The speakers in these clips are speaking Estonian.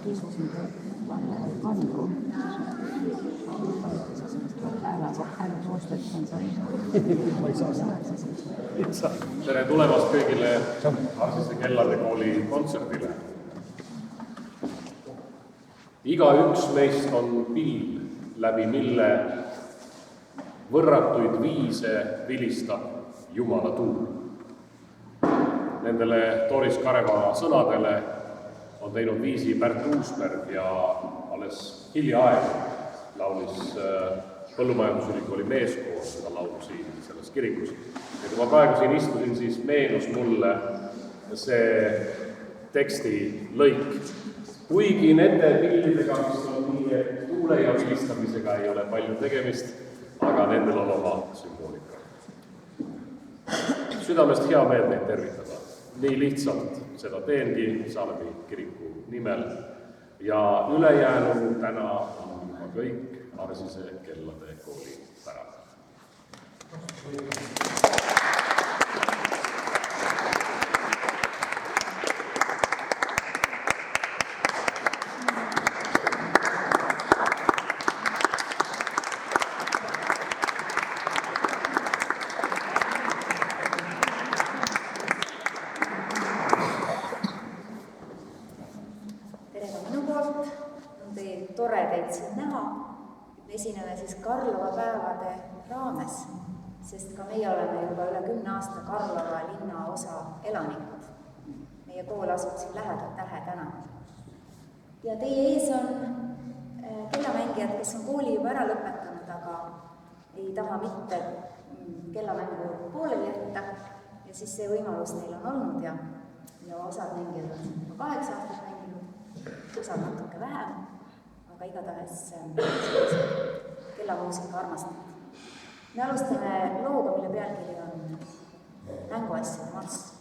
kiusasin kangu. Älä koostettaan sai. Tere tulemast kõigile Arsise Kellade kooli kontserdile. Igaüks meist on pill, läbi mille võrratuid viise vilistab Jumala tuul. Nendele Doris Kareva sõnadele on teinud viisi Pärt Uusberg ja alles hiljaaegu laulis Põllumajandusülikooli meeskoor seda laulu siin selles kirikus. Ja kui ma praegu siin istusin, siis meenus mulle see teksti lõik. Kuigi nende pillidega, mis on nii, et tuule ja vilistamisega ei ole palju tegemist, aga nendel on oma sümboolika. Südamest hea meel neid tervitada. Nii lihtsalt seda teengi Saalebi kiriku nimel ja ülejäänu täna on juba kõik Arsise Kellade kooli pärand. Tore teid siin näha. Me esineme siis Karlova päevade raames, sest ka meie oleme juba üle 10 aasta Karlova linnaosa elanikud. Meie kool asub siin lähedal Tähe tänaval. Ja teie ees on kellamängijad, kes on kooli juba ära lõpetanud, aga ei taha mitte kellamängu pooleli jätta. Ja siis see võimalus neil on olnud ja osad mängijad on 8 aastat mänginud, osad natuke vähem. Aga igatahes kellamuusika armastavad. Me alustame looga, mille pealkiri on Mänguasjade marss.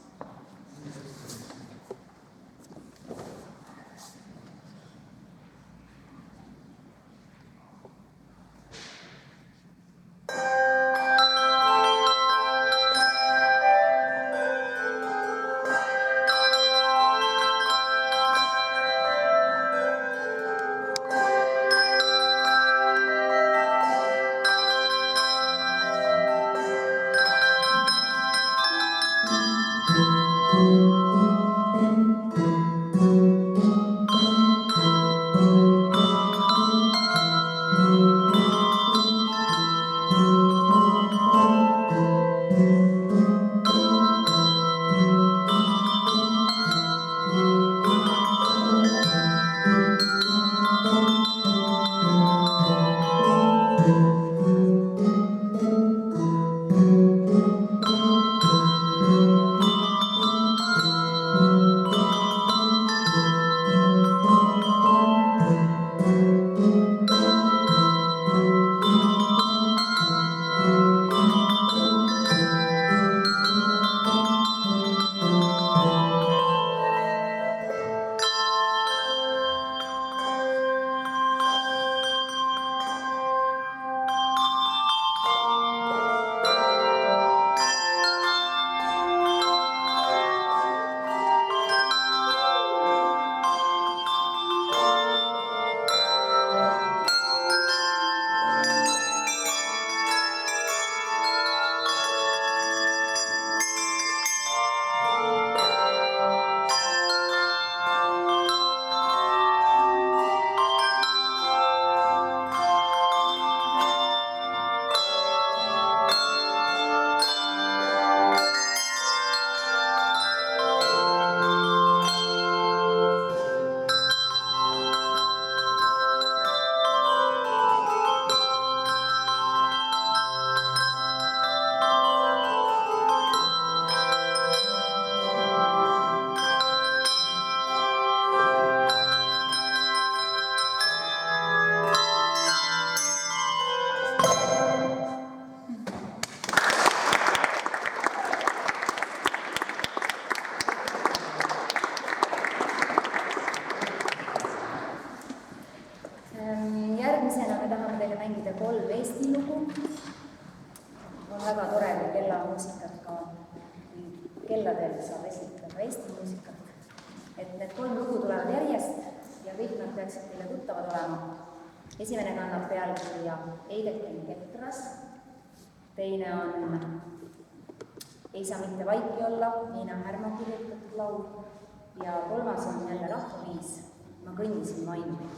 väga tore, kui kellamuusikat ka kelladel saab esitada Eesti muusikat. Et need 3 lugu tulevad järjest ja kõik nad peaksid teile tuttavad olema. Esimene kannab pealkirja Eideken Ketras, teine on Ei saa mitte vaiki olla, Niina Härma kirjutatud laul, ja kolmas on jälle rahvaviis Ma kõndisin vaimni.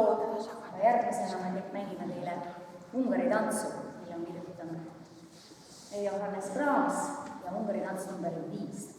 lood, aga järgmisena mängime teile Ungari tantsu, mille on kirjutanud Johannes Brahms ja Ungari tants number 5.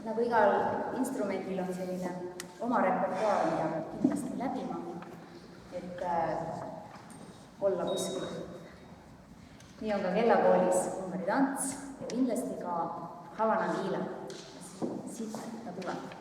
Nagu igal instrumendil on selline oma repertuaar, mida peab kindlasti läbima, et olla kuskil. Nii on ka Kellakoolis Ungari tants ja kindlasti ka Havana Liila. Siit ta tuleb.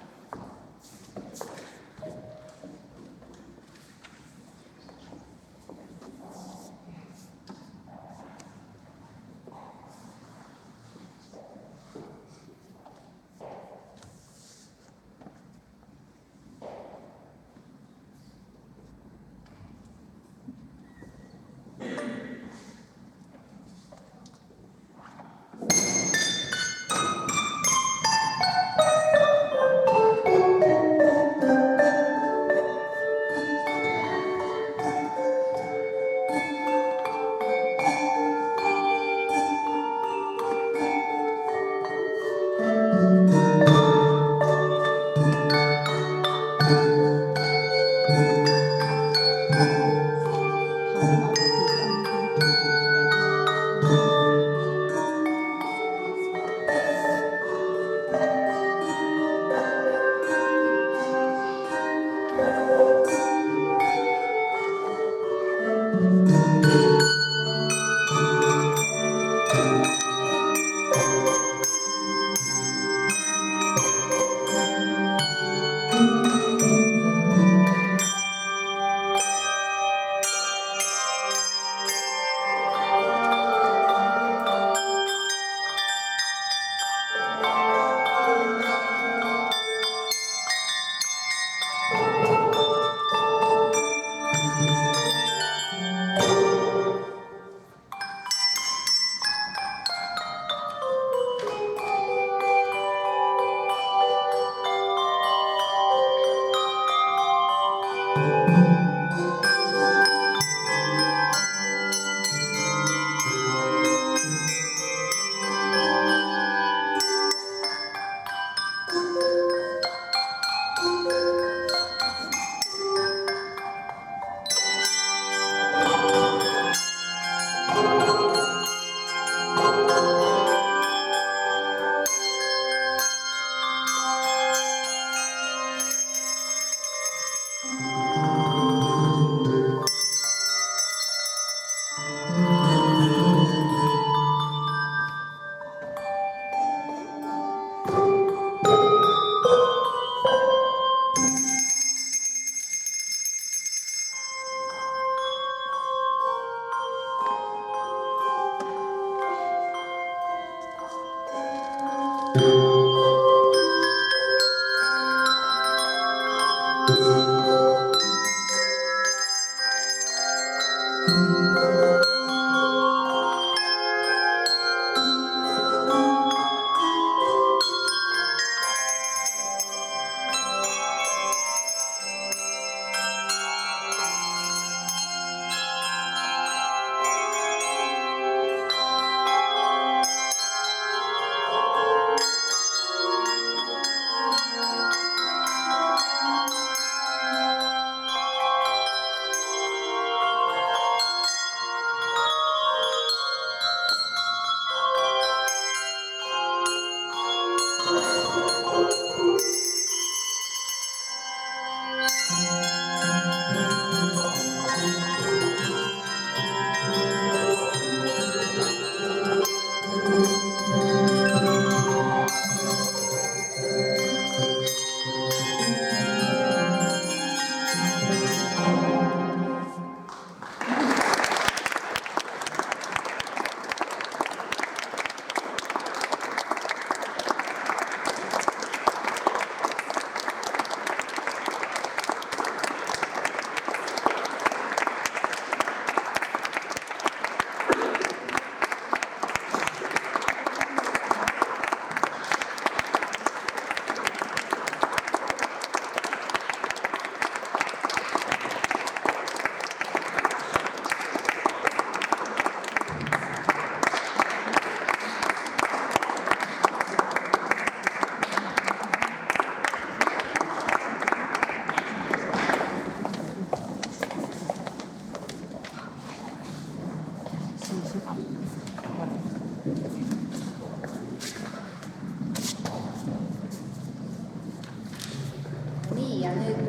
ja nüüd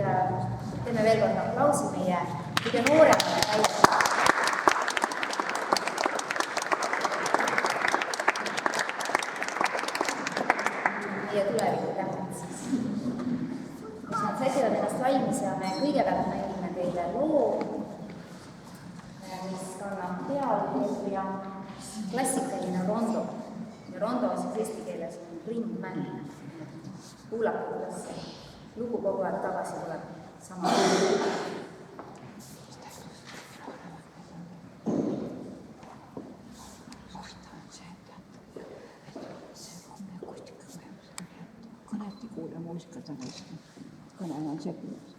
teeme veel kord aplausi meie kõige nooremale täiesti. Meie tuleviku tähed siis. Kus nad sätivad ennast valmis ja me kõigepealt mängime teile loo, mis kannab pealkirja ja klassikaline rondo. Ja rondo siis eesti keeles on ringmäng. Kuulake, kuidas see lugu kogu aeg tagasi tuleb sama. Kõnet ei kuule muusikat, aga kõne on sekkunud.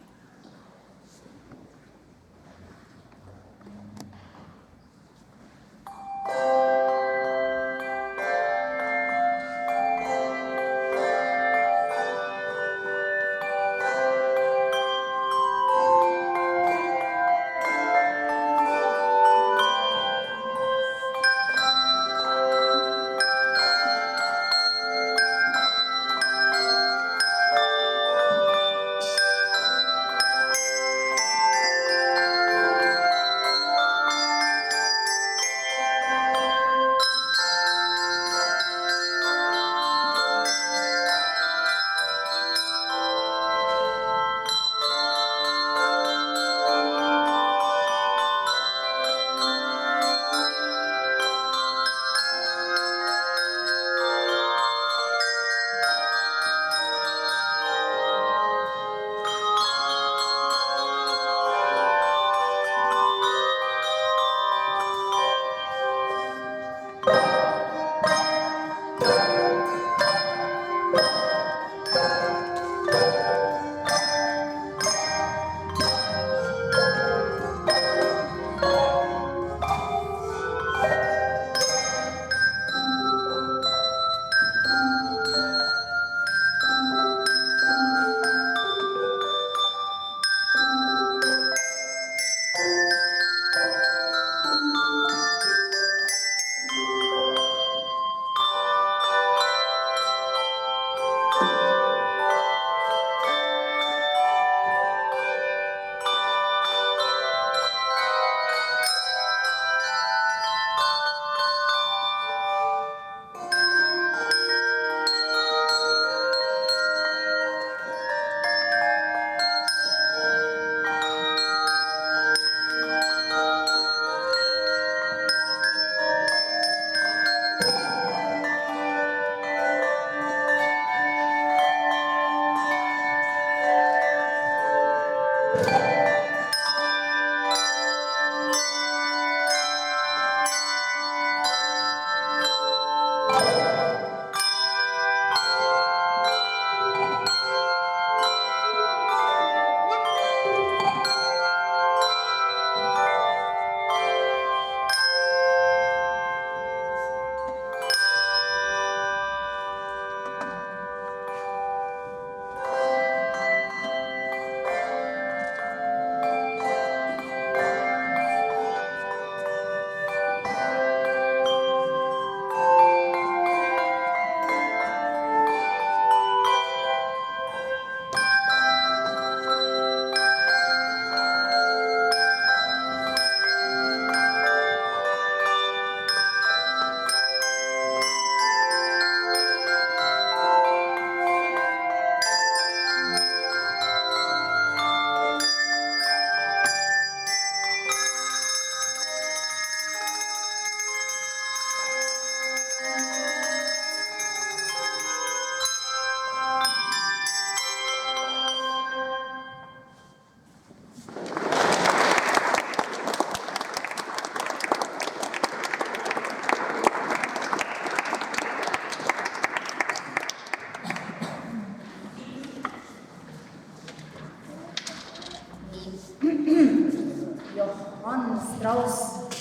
Strauss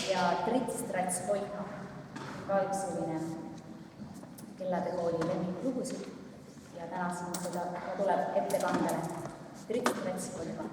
ja Trits-Trats Polka, ka üks selline Kellade kooli lemmiklugusid ja täna siin seda tuleb ettekandele Trits-Trats Polka.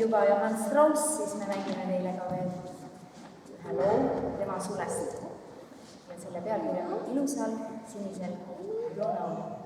Juba Johann Strauss, siis me mängime teile ka veel ühe loo tema sulest. Ja selle pealkiri on Ilusal sinisel joonel.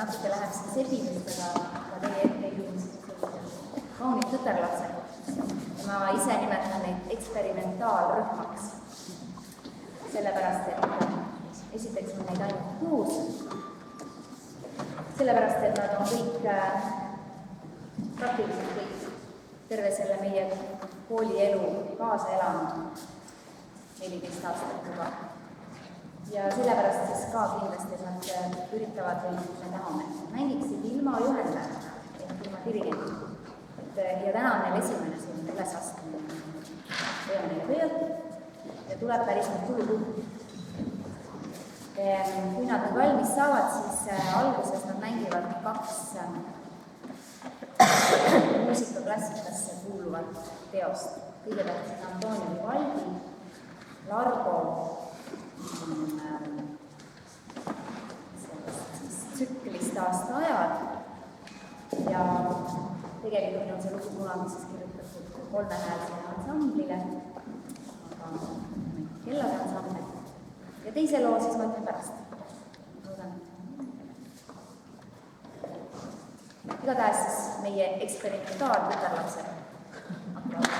natuke läheb sebimistega ka teie ette ilmselt kaunid tütarlapsed. Ja ma ise nimetan neid eksperimentaalrühmaks. Sellepärast, et esiteks on neid ainult 6. Sellepärast, et nad on kõik, praktiliselt kõik, terve selle meie koolielu kaasa elanud 14 aastat juba. Ja sellepärast siis ka kindlasti nad üritavad või me tahame, et mängiksid ilma juhendajata, ehk ilma dirigendi. Ja täna on neil esimene siin ülesastumine. Või on neile võidetud ja tuleb päris nüüd tulukuhu. Kui nad nüüd valmis saavad, siis alguses nad mängivad 2 muusikaklassikasse kuuluvat teost. Kõigepealt siis Antonio Vivaldi, Largo tsüklist aastaajad ja tegelikult on see lugu kunagi siis kirjutatud 3-häälsele ansamblile, aga kellade ansambel. Ja teise loo siis ma ütlen pärast. Igatahes siis meie eksperimentaal tütarlapsed hakkavad.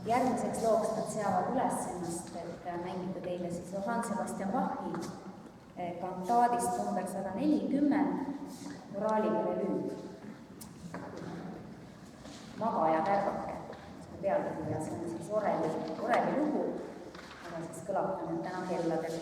Järgmiseks looks nad seavad üles ennast, et mängida teile siis Johann Sebastian Bachi kantaadist number 140 Moraali prelüüd. Magaja värvake, pealkiri ja see on siis oreli lugu, aga siis kõlab ta nüüd täna kelladel.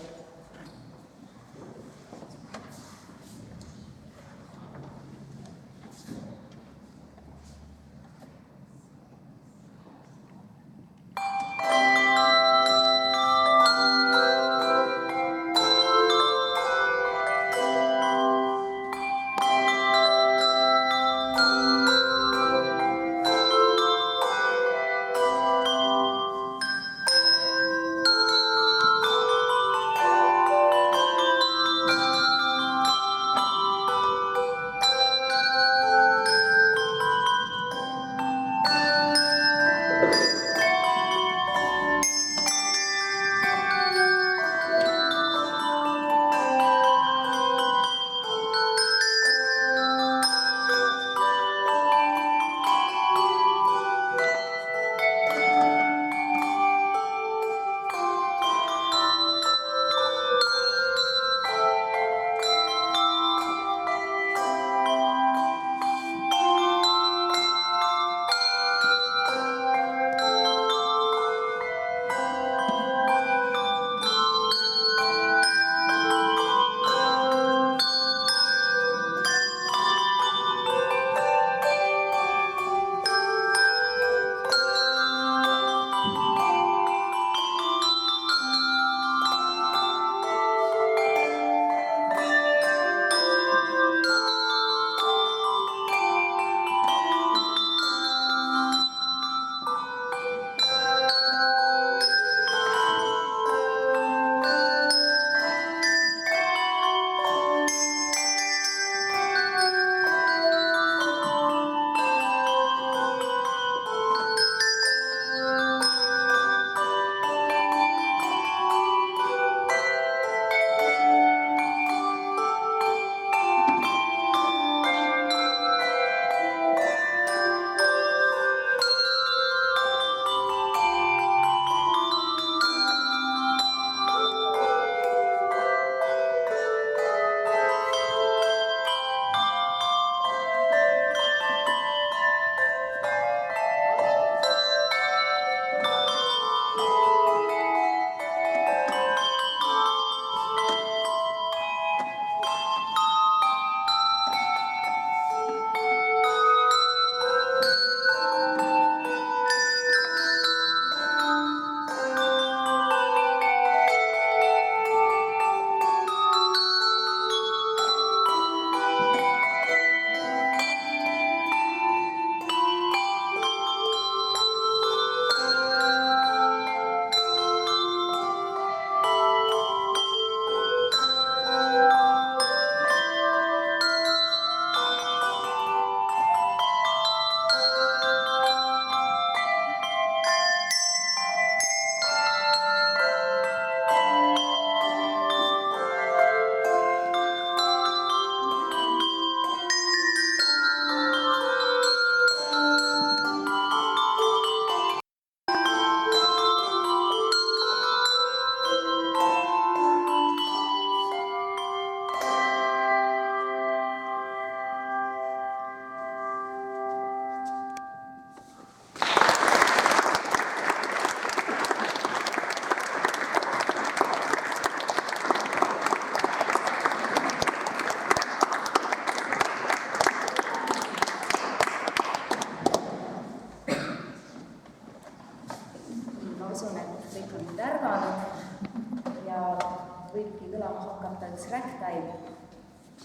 hakata üks ragtime,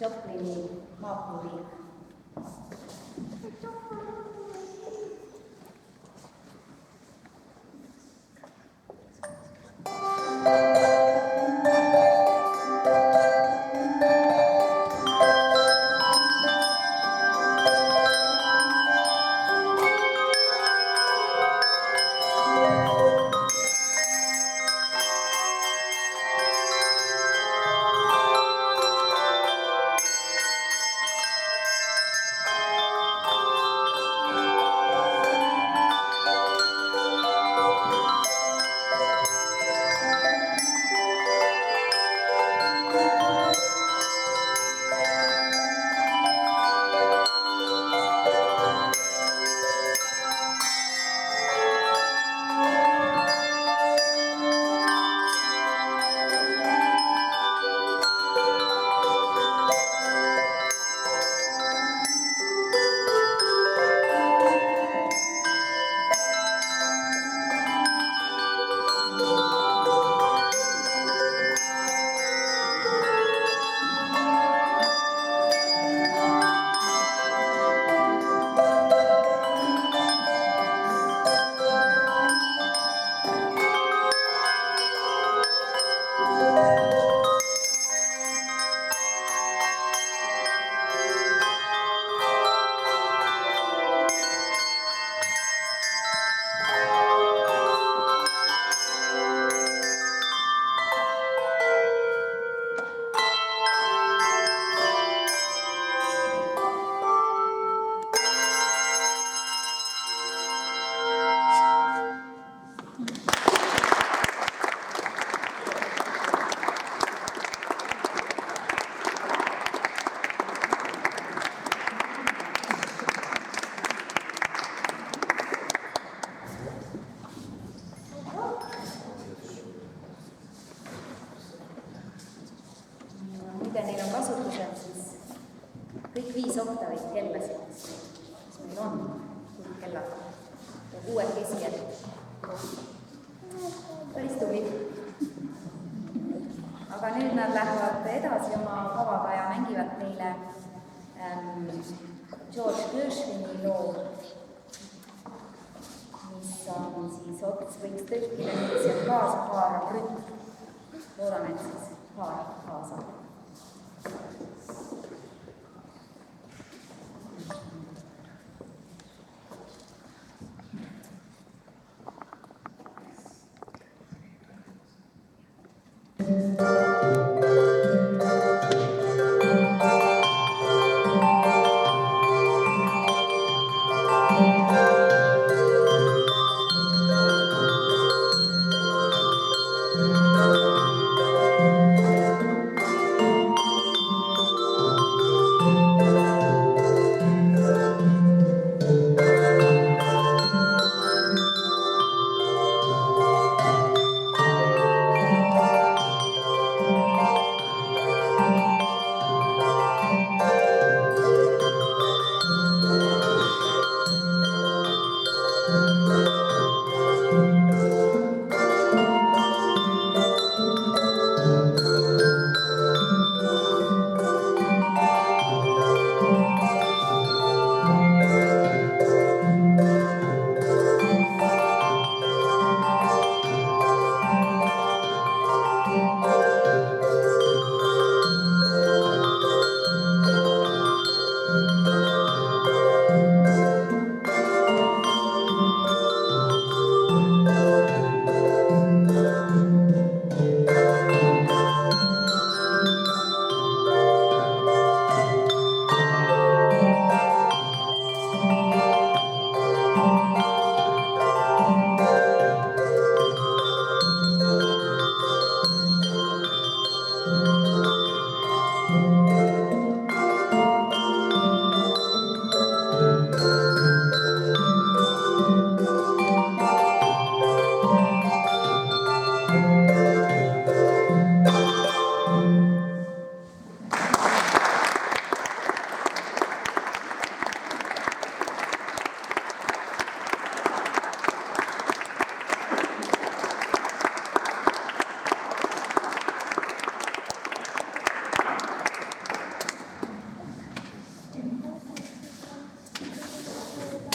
Joplini maapuuriik. Neil on kasutusel siis kõik 5 oktavit kellasid, mis meil on, kellad ja 6 keskjad. Päris tublid. Aga nüüd nad lähevad edasi oma kavaga ja mängivad meile George Gershwini loo, mis on siis võiks tõlkida nüüd sealt kaasa haarav rütm. Loodame, et siis haarab kaasa.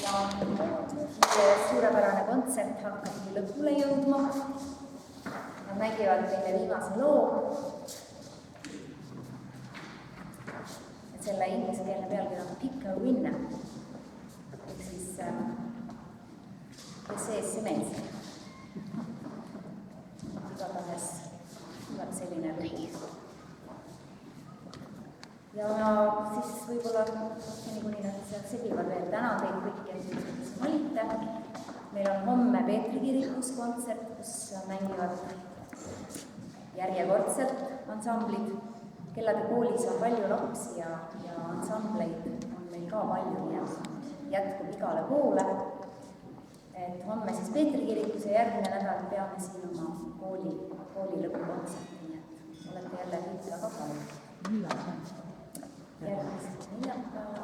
ja meie suurepärane kontsert hakkabki lõpule jõudma. Nad mängivad meile viimase loo. Et selle ingliskeelne pealkiri on Pick a Winner. Ehk siis kes ees, see mees. Igatahes tuleb selline lugu. Ja siis võib-olla kuni nad segivad veel täna teid kõiki, kes olite. Meil on homme Peetri kirikus kontsert, kus mängivad järjekordselt ansamblid. Kellade koolis on palju lapsi ja ansambleid on meil ka palju ja jätkub igale poole. Et homme siis Peetri kirikus ja järgmine nädal peame siin oma kooli lõpukontserti, nii et olete jälle kõik väga palju. Millal see on? Järgmist neljapäeva.